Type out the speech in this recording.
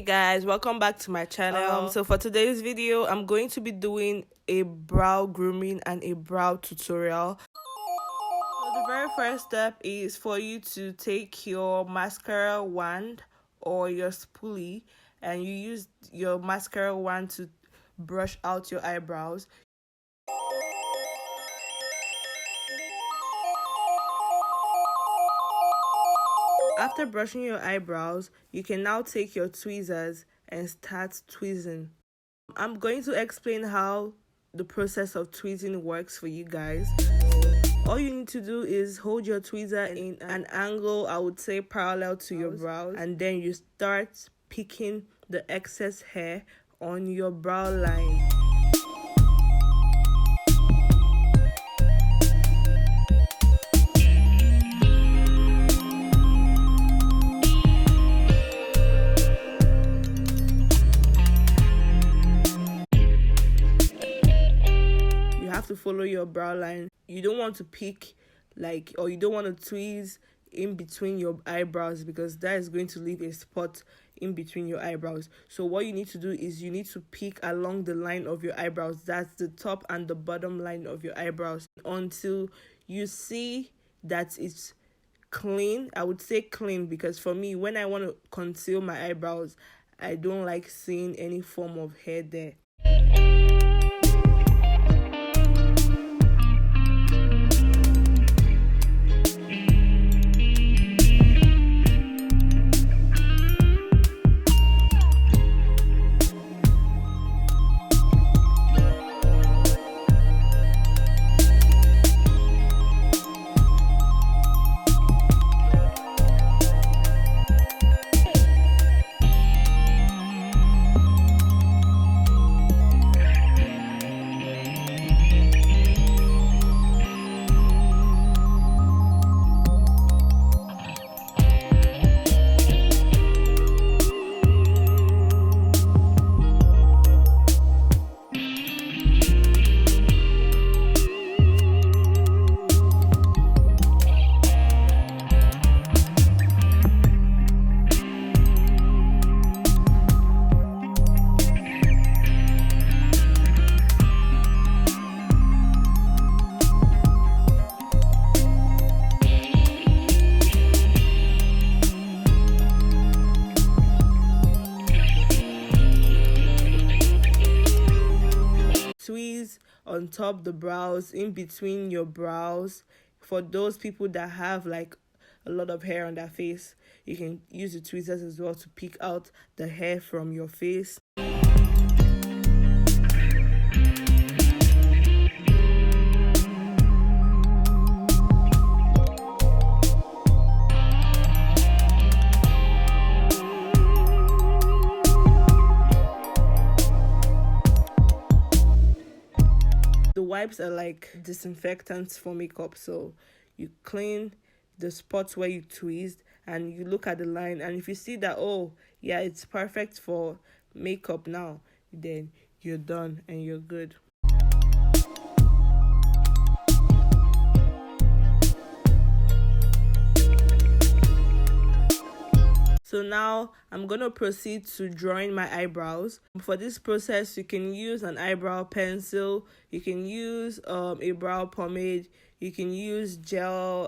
Guys, welcome back to my channel. So for today's video, I'm going to be doing a brow grooming and a brow tutorial. So the very first step is for you to take your mascara wand or your spoolie and you use your mascara wand to brush out your eyebrows. After brushing your eyebrows, you can now take your tweezers and start tweezing. I'm going to explain how the process of tweezing works for you guys. All you need to do is hold your tweezer in an angle, I would say parallel to your brows, and then you start picking the excess hair on your brow line. To follow your brow line. You don't want to pick or you don't want to tweeze in between your eyebrows because that is going to leave a spot in between your eyebrows. So what you need to do is you need to pick along the line of your eyebrows. That's the top and the bottom line of your eyebrows until you see that it's clean. I would say clean because for me, when I want to conceal my eyebrows, I don't like seeing any form of hair there. Tweeze on top the brows, in between your brows. For those people that have a lot of hair on their face, you can use the tweezers as well to pick out the hair from your face. The wipes are like disinfectants for makeup, so you clean the spots where you tweezed and you look at the line, and if you see that, oh yeah, it's perfect for makeup now, then you're done and you're good. So now I'm going to proceed to drawing my eyebrows. For this process, you can use an eyebrow pencil, you can use a brow pomade, you can use gel.